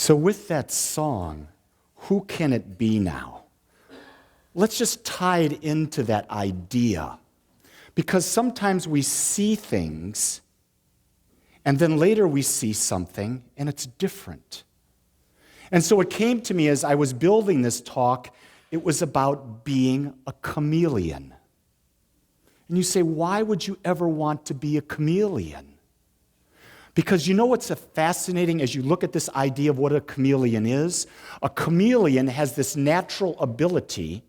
So with that song, who can it be now? Let's just tie it into that idea. Because sometimes we see things, and then later we see something, and it's different. And so it came to me as I was building this talk, it was about being a chameleon. And you say, why would you ever want to be a chameleon? Because you know what's fascinating as you look at this idea of what a chameleon is? A chameleon has this natural ability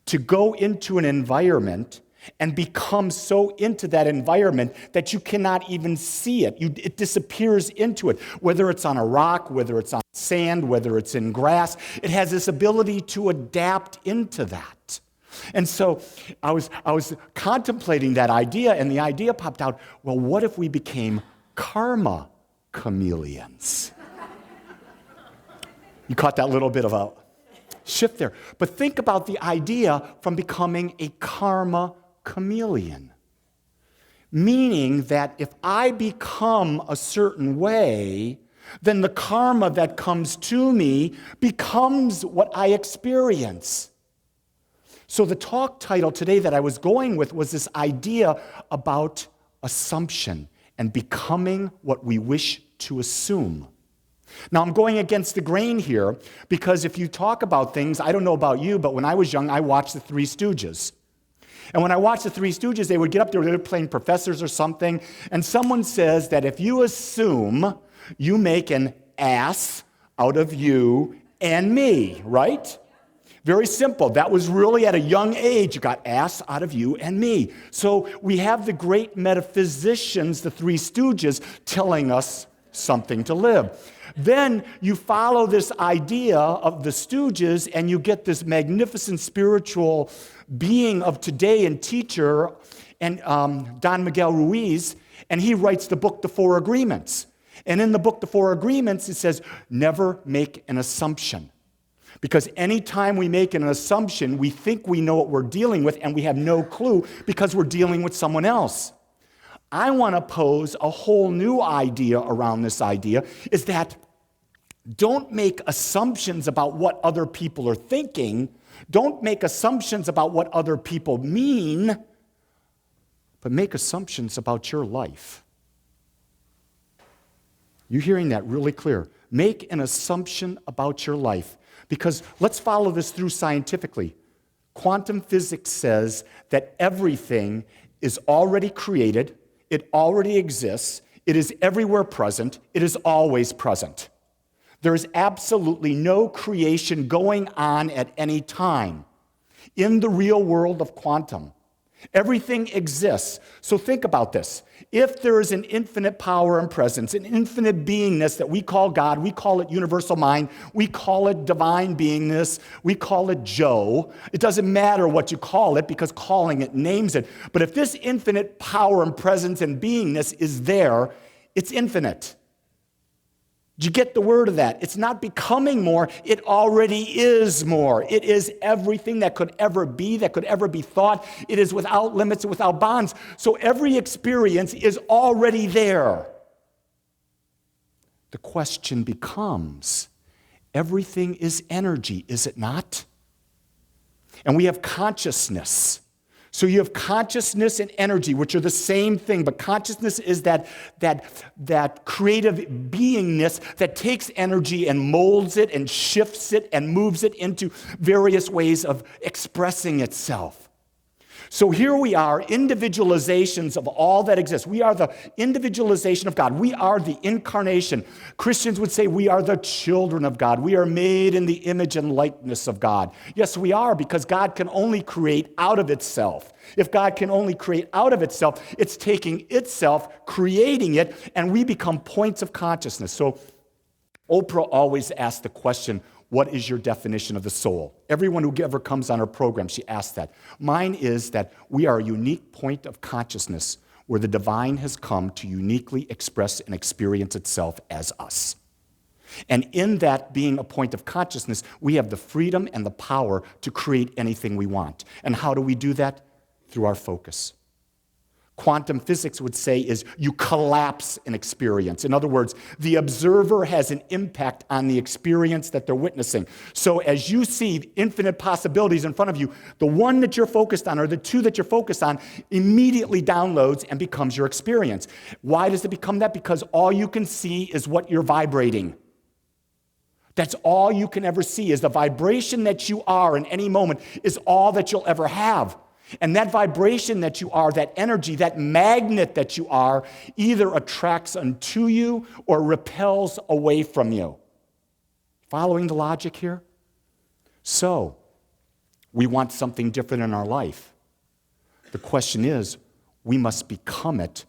to go into an environment and become so into that environment that you cannot even see it. It disappears into it, whether it's on a rock, whether it's on sand, whether it's in grass. It has this ability to adapt into that. And so I was contemplating that idea, and the idea popped out, well, what if we became karma chameleons? You caught that little bit of a shift there. But think about the idea from becoming a karma chameleon. Meaning that if I become a certain way, then the karma that comes to me becomes what I experience. So the talk title today that I was going with was this idea about assumption and becoming what we wish to assume. Now, I'm going against the grain here because if you talk about things, I don't know about you, but when I was young, I watched the Three Stooges. And when I watched the Three Stooges, they would get up there, they were playing professors or something, and someone says that if you assume, you make an ass out of you and me, right? Very simple. That was really at a young age. You got ass out of you and me. So we have the great metaphysicians, the Three Stooges, telling us something to live. Then you follow this idea of the Stooges and you get this magnificent spiritual being of today and teacher, and Don Miguel Ruiz, and he writes the book, The Four Agreements. And in the book, The Four Agreements, it says, never make an assumption. Because anytime we make an assumption, we think we know what we're dealing with, and we have no clue because we're dealing with someone else. I want to pose a whole new idea around this idea, is that don't make assumptions about what other people are thinking. Don't make assumptions about what other people mean, but make assumptions about your life. You're hearing that really clear. Make an assumption about your life. Because let's follow this through scientifically. Quantum physics says that everything is already created, it already exists, it is everywhere present, it is always present. There is absolutely no creation going on at any time in the real world of quantum. Everything exists. So think about this. If there is an infinite power and presence, an infinite beingness that we call God, we call it universal mind, we call it divine beingness, we call it Joe. It doesn't matter what you call it because calling it names it. But if this infinite power and presence and beingness is there, it's infinite. Did you get the word of that? It's not becoming more, it already is more. It is everything that could ever be, that could ever be thought. It is without limits and without bounds. So every experience is already there. The question becomes, everything is energy, is it not? And we have consciousness. So you have consciousness and energy, which are the same thing, but consciousness is that creative beingness that takes energy and molds it and shifts it and moves it into various ways of expressing itself. So here we are, individualizations of all that exists. We are the individualization of God. We are the incarnation. Christians would say we are the children of God. We are made in the image and likeness of God. Yes, we are, because God can only create out of itself. If God can only create out of itself, it's taking itself, creating it, and we become points of consciousness. So Oprah always asks the question, what is your definition of the soul? Everyone who ever comes on her program, she asks that. Mine is that we are a unique point of consciousness where the divine has come to uniquely express and experience itself as us. And in that being a point of consciousness, we have the freedom and the power to create anything we want. And how do we do that? Through our focus. quantum physics would say is you collapse an experience. In other words, the observer has an impact on the experience that they're witnessing. So as you see infinite possibilities in front of you, the one that you're focused on or the two that you're focused on immediately downloads and becomes your experience. Why does it become that? Because all you can see is what you're vibrating. That's all you can ever see is the vibration that you are in any moment is all that you'll ever have. And that vibration that you are, that energy, that magnet that you are, either attracts unto you or repels away from you. Following the logic here? So, we want something different in our life. The question is, we must become it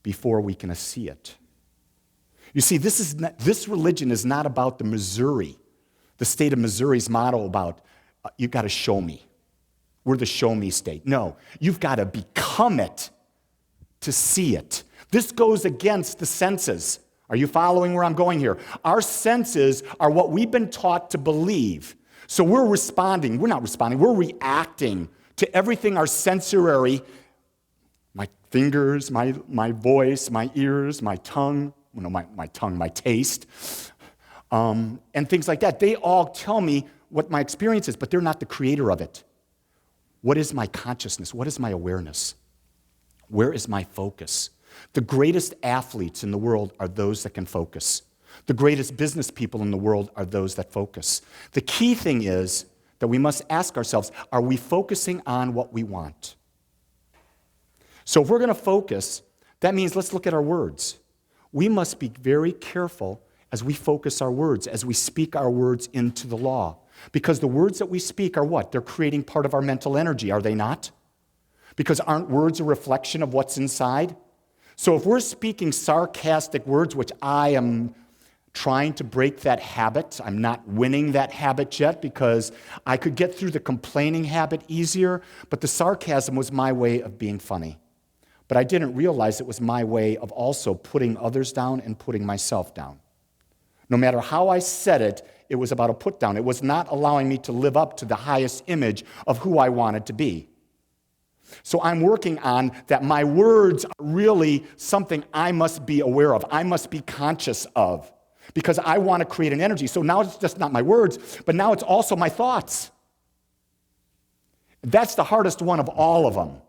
before we can see it. You see, this religion is not about the state of Missouri's motto about, you got to show me. We're the show me state. No, you've got to become it to see it. This goes against the senses. Are you following where I'm going here? Our senses are what we've been taught to believe. So we're reacting to everything our sensory, my fingers, my voice, my ears, my tongue, my taste, and things like that. They all tell me what my experience is, but they're not the creator of it. What is my consciousness? What is my awareness? Where is my focus? The greatest athletes in the world are those that can focus. The greatest business people in the world are those that focus. The key thing is that we must ask ourselves, are we focusing on what we want? So if we're going to focus, that means let's look at our words. We must be very careful as we focus our words, as we speak our words into the law. Because the words that we speak are what? They're creating part of our mental energy, are they not? Because aren't words a reflection of what's inside? So if we're speaking sarcastic words, which I am trying to break that habit, I'm not winning that habit yet because I could get through the complaining habit easier, but the sarcasm was my way of being funny. But I didn't realize it was my way of also putting others down and putting myself down. No matter how I said it, it was about a put down. It was not allowing me to live up to the highest image of who I wanted to be. So I'm working on that my words are really something I must be aware of. I must be conscious of because I want to create an energy. So now it's just not my words, but now it's also my thoughts. That's the hardest one of all of them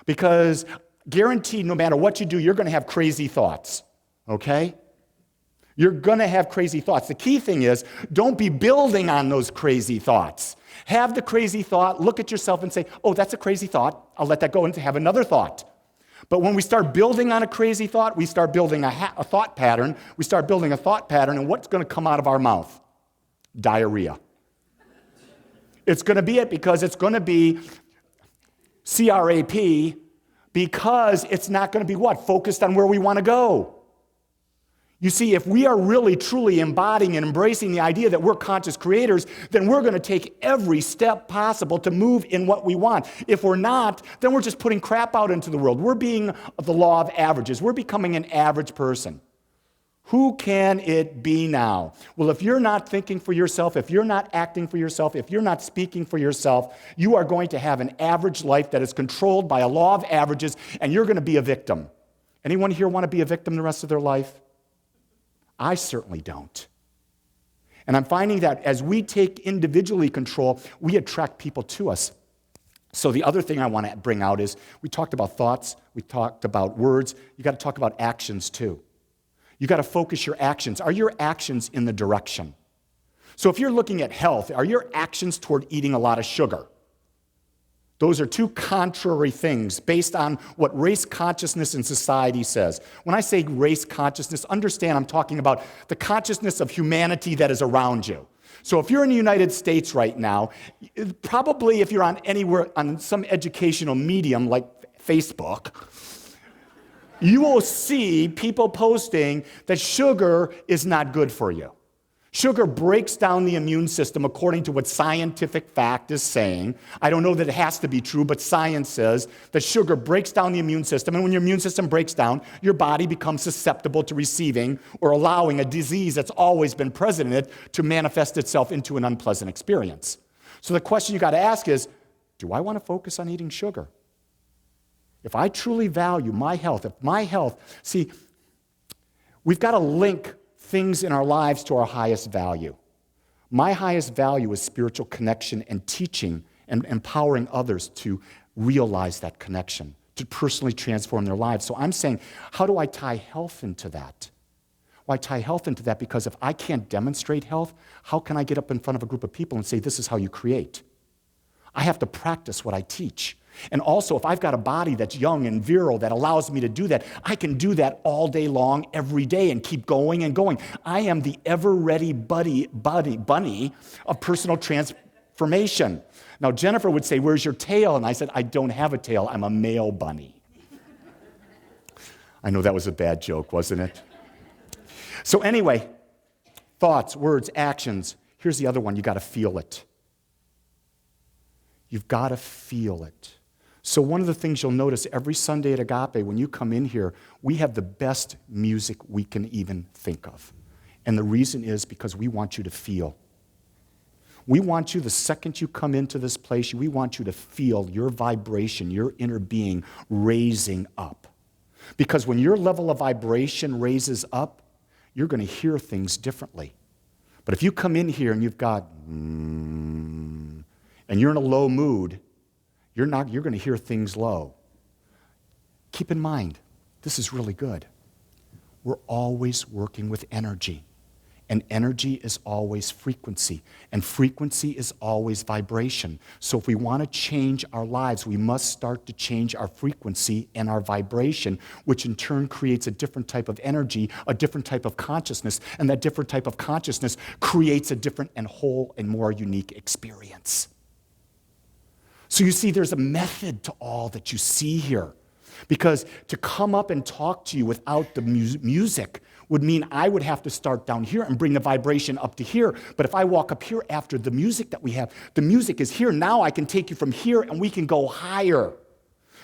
because guaranteed no matter what you do, you're going to have crazy thoughts, okay? You're going to have crazy thoughts. The key thing is, don't be building on those crazy thoughts. Have the crazy thought, look at yourself and say, oh, that's a crazy thought. I'll let that go and have another thought. But when we start building on a crazy thought, we start building a thought pattern. We start building a thought pattern, and what's going to come out of our mouth? Diarrhea. It's going to be it because it's going to be CRAP because it's not going to be what? Focused on where we want to go. You see, if we are really, truly embodying and embracing the idea that we're conscious creators, then we're going to take every step possible to move in what we want. If we're not, then we're just putting crap out into the world. We're being the law of averages. We're becoming an average person. Who can it be now? Well, if you're not thinking for yourself, if you're not acting for yourself, if you're not speaking for yourself, you are going to have an average life that is controlled by a law of averages, and you're going to be a victim. Anyone here want to be a victim the rest of their life? I certainly don't. And I'm finding that as we take individually control, we attract people to us. So the other thing I want to bring out is we talked about thoughts, we talked about words, you got to talk about actions too. You got to focus your actions. Are your actions in the direction? So if you're looking at health, are your actions toward eating a lot of sugar? Those are two contrary things based on what race consciousness in society says. When I say race consciousness, understand I'm talking about the consciousness of humanity that is around you. So if you're in the United States right now, probably if you're on anywhere on some educational medium like Facebook, you will see people posting that sugar is not good for you. Sugar breaks down the immune system according to what scientific fact is saying. I don't know that it has to be true, but science says that sugar breaks down the immune system, and when your immune system breaks down, your body becomes susceptible to receiving or allowing a disease that's always been present in it to manifest itself into an unpleasant experience. So the question you got to ask is, do I want to focus on eating sugar? if I truly value my health, see, we've got to link things in our lives to our highest value. My highest value is spiritual connection and teaching and empowering others to realize that connection, to personally transform their lives. So I'm saying, how do I tie health into that? Well, I tie health into that because if I can't demonstrate health, how can I get up in front of a group of people and say, this is how you create? I have to practice what I teach. And also, if I've got a body that's young and virile that allows me to do that, I can do that all day long, every day, and keep going and going. I am the ever-ready bunny of personal transformation. Now, Jennifer would say, where's your tail? And I said, I don't have a tail. I'm a male bunny. I know that was a bad joke, wasn't it? So anyway, thoughts, words, actions. Here's the other one. You got to feel it. You've got to feel it. So one of the things you'll notice every Sunday at Agape, when you come in here, we have the best music we can even think of. And the reason is because we want you to feel. We want you, the second you come into this place, we want you to feel your vibration, your inner being raising up. Because when your level of vibration raises up, you're going to hear things differently. But if you come in here and you've got, and you're in a low mood, you're going to hear things low. Keep in mind, this is really good. We're always working with energy. And energy is always frequency. And frequency is always vibration. So if we want to change our lives, we must start to change our frequency and our vibration, which in turn creates a different type of energy, a different type of consciousness. And that different type of consciousness creates a different and whole and more unique experience. So you see, there's a method to all that you see here. Because to come up and talk to you without the music would mean I would have to start down here and bring the vibration up to here. But if I walk up here after the music that we have, the music is here. Now I can take you from here and we can go higher.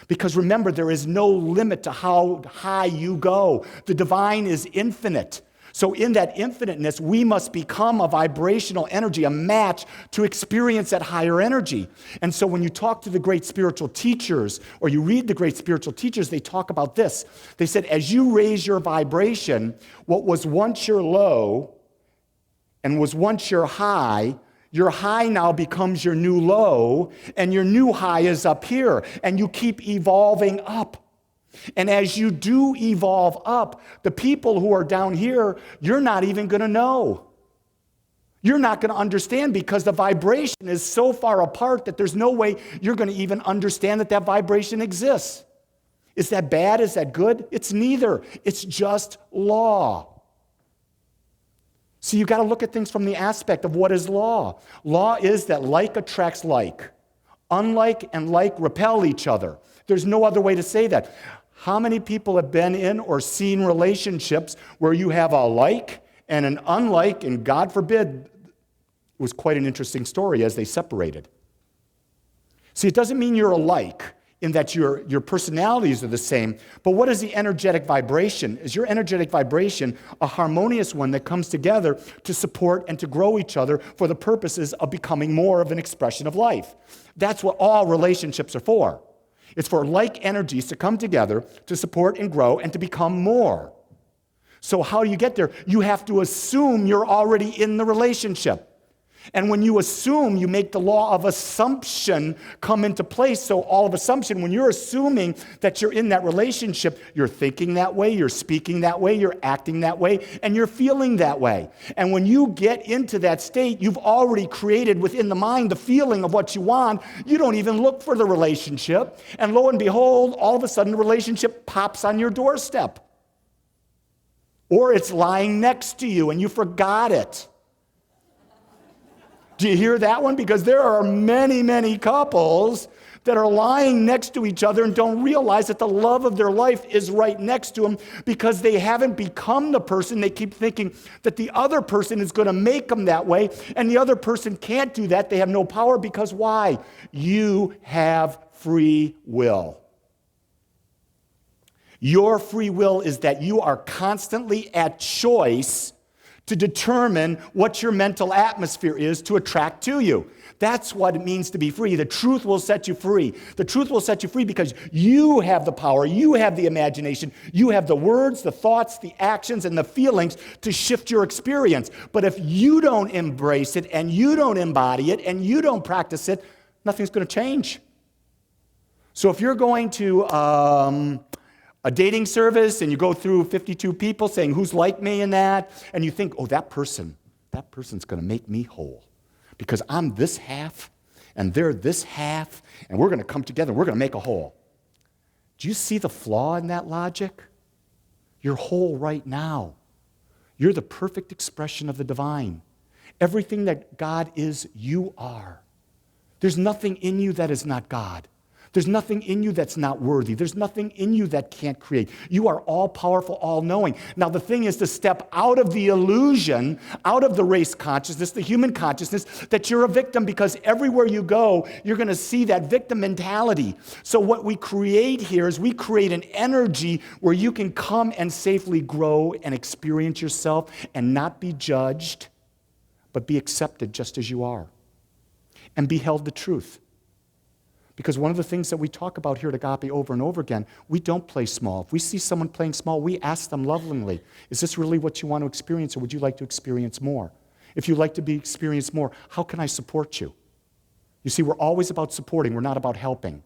Because remember, there is no limit to how high you go. The divine is infinite. So in that infiniteness, we must become a vibrational energy, a match to experience that higher energy. And so when you talk to the great spiritual teachers, or you read the great spiritual teachers, they talk about this. They said, as you raise your vibration, what was once your low and was once your high now becomes your new low, and your new high is up here, and you keep evolving up. And as you do evolve up, the people who are down here, you're not even going to know. You're not going to understand because the vibration is so far apart that there's no way you're going to even understand that that vibration exists. Is that bad? Is that good? It's neither. It's just law. So you've got to look at things from the aspect of what is law. Law is that like attracts like. Unlike and like repel each other. There's no other way to say that. How many people have been in or seen relationships where you have a like and an unlike, and God forbid, it was quite an interesting story as they separated. See, it doesn't mean you're alike in that your personalities are the same, but what is the energetic vibration? Is your energetic vibration a harmonious one that comes together to support and to grow each other for the purposes of becoming more of an expression of life? That's what all relationships are for. It's for like energies to come together to support and grow and to become more. So how do you get there? You have to assume you're already in the relationship. And when you assume, you make the law of assumption come into place. So all of assumption, when you're assuming that you're in that relationship, you're thinking that way, you're speaking that way, you're acting that way, and you're feeling that way. And when you get into that state, you've already created within the mind the feeling of what you want. You don't even look for the relationship. And lo and behold, all of a sudden the relationship pops on your doorstep. Or it's lying next to you and you forgot it. Do you hear that one? Because there are many, many couples that are lying next to each other and don't realize that the love of their life is right next to them because they haven't become the person. They keep thinking that the other person is going to make them that way, and the other person can't do that. They have no power because why? You have free will. Your free will is that you are constantly at choice to determine what your mental atmosphere is to attract to you. That's what it means to be free. The truth will set you free. The truth will set you free because you have the power, you have the imagination, you have the words, the thoughts, the actions, and the feelings to shift your experience. But if you don't embrace it and you don't embody it and you don't practice it, nothing's going to change. So if you're going to a dating service and you go through 52 people saying, who's like me in that? And you think, oh, that person's going to make me whole because I'm this half and they're this half and we're going to come together and we're going to make a whole. Do you see the flaw in that logic? You're whole right now. You're the perfect expression of the divine. Everything that God is, you are. There's nothing in you that is not God. There's nothing in you that's not worthy. There's nothing in you that can't create. You are all-powerful, all-knowing. Now, the thing is to step out of the illusion, out of the race consciousness, the human consciousness, that you're a victim because everywhere you go, you're going to see that victim mentality. So what we create here is we create an energy where you can come and safely grow and experience yourself and not be judged, but be accepted just as you are and be held the truth. Because one of the things that we talk about here at Agape over and over again, we don't play small. If we see someone playing small, we ask them lovingly, is this really what you want to experience or would you like to experience more? If you'd like to experience more, how can I support you? You see, we're always about supporting. We're not about helping.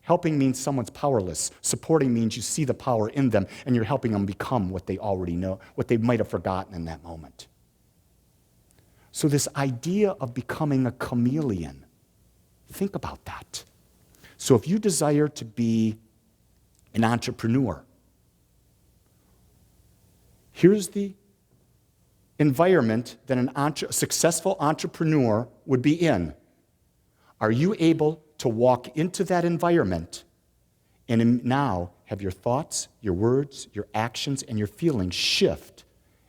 Helping means someone's powerless. Supporting means you see the power in them and you're helping them become what they already know, what they might have forgotten in that moment. So this idea of becoming a chameleon, think about that. So if you desire to be an entrepreneur, here's the environment that a successful entrepreneur would be in. Are you able to walk into that environment and now have your thoughts, your words, your actions, and your feelings shift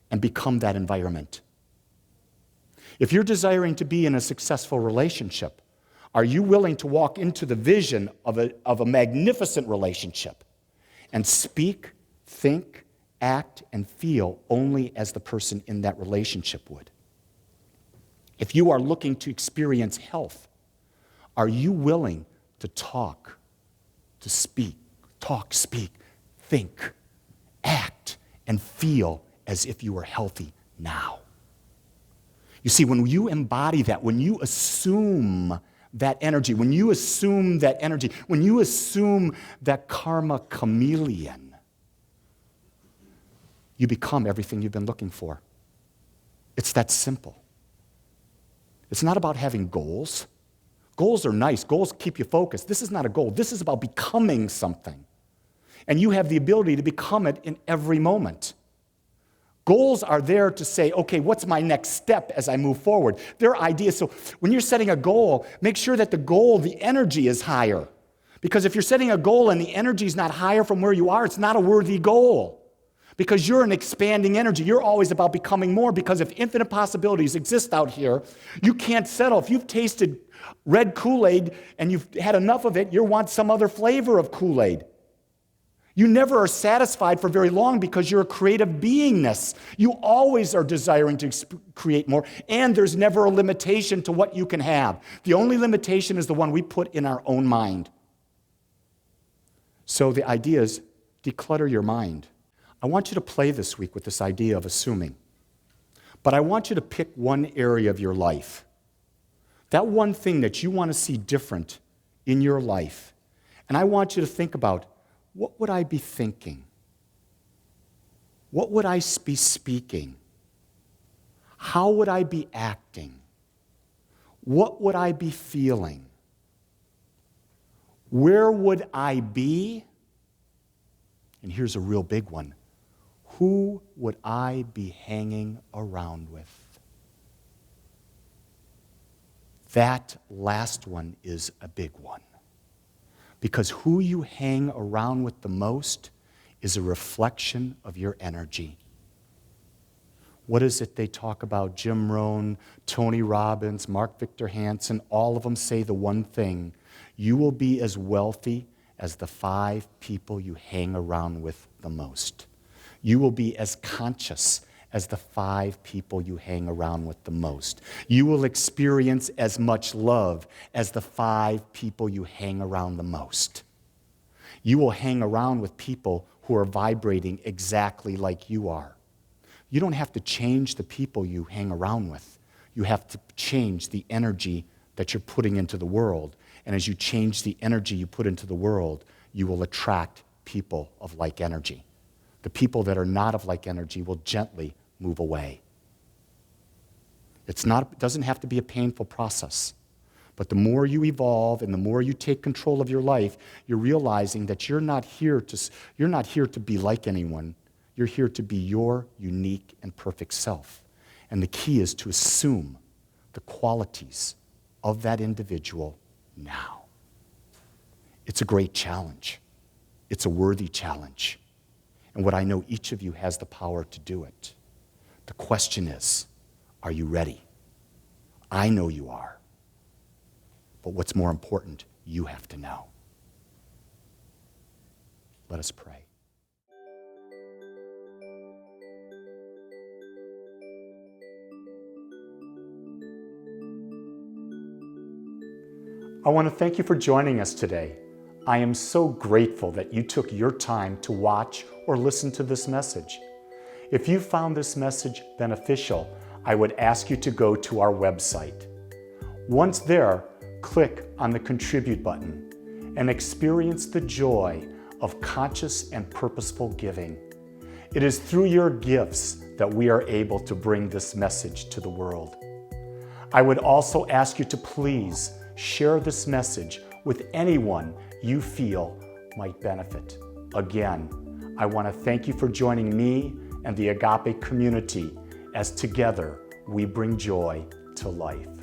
and become that environment? If you're desiring to be in a successful relationship, are you willing to walk into the vision of a magnificent relationship and speak, think, act, and feel only as the person in that relationship would? If you are looking to experience health, are you willing to talk, to speak, think, act, and feel as if you were healthy now? You see, when you embody that, when you assume that energy, when you assume that karma chameleon, you become everything you've been looking for. It's that simple. It's not about having goals. Goals are nice. Goals keep you focused. This is not a goal. This is about becoming something. And you have the ability to become it in every moment. Goals are there to say, okay, what's my next step as I move forward? They're ideas. So when you're setting a goal, make sure that the energy is higher. Because if you're setting a goal and the energy is not higher from where you are, it's not a worthy goal. Because you're an expanding energy. You're always about becoming more, because if infinite possibilities exist out here, you can't settle. If you've tasted red Kool-Aid and you've had enough of it, you want some other flavor of Kool-Aid. You never are satisfied for very long because you're a creative beingness. You always are desiring to create more, and there's never a limitation to what you can have. The only limitation is the one we put in our own mind. So the idea is declutter your mind. I want you to play this week with this idea of assuming. But I want you to pick one area of your life. That one thing that you want to see different in your life. And I want you to think about, what would I be thinking? What would I be speaking? How would I be acting? What would I be feeling? Where would I be? And here's a real big one. Who would I be hanging around with? That last one is a big one. Because who you hang around with the most is a reflection of your energy. What is it they talk about? Jim Rohn, Tony Robbins, Mark Victor Hansen, all of them say the one thing. You will be as wealthy as the 5 people you hang around with the most. You will be as conscious as the 5 people you hang around with the most. You will experience as much love as the 5 people you hang around the most. You will hang around with people who are vibrating exactly like you are. You don't have to change the people you hang around with. You have to change the energy that you're putting into the world. And as you change the energy you put into the world, you will attract people of like energy. The people that are not of like energy will gently move away. It doesn't have to be a painful process. But the more you evolve and the more you take control of your life, you're realizing that you're not here to be like anyone. You're here to be your unique and perfect self. And the key is to assume the qualities of that individual now. It's a great challenge. It's a worthy challenge. And what I know, each of you has the power to do it. The question is, are you ready? I know you are. But what's more important, you have to know. Let us pray. I want to thank you for joining us today. I am so grateful that you took your time to watch or listen to this message. If you found this message beneficial, I would ask you to go to our website. Once there, click on the Contribute button and experience the joy of conscious and purposeful giving. It is through your gifts that we are able to bring this message to the world. I would also ask you to please share this message with anyone you feel might benefit. Again, I want to thank you for joining me and the Agape community as together we bring joy to life.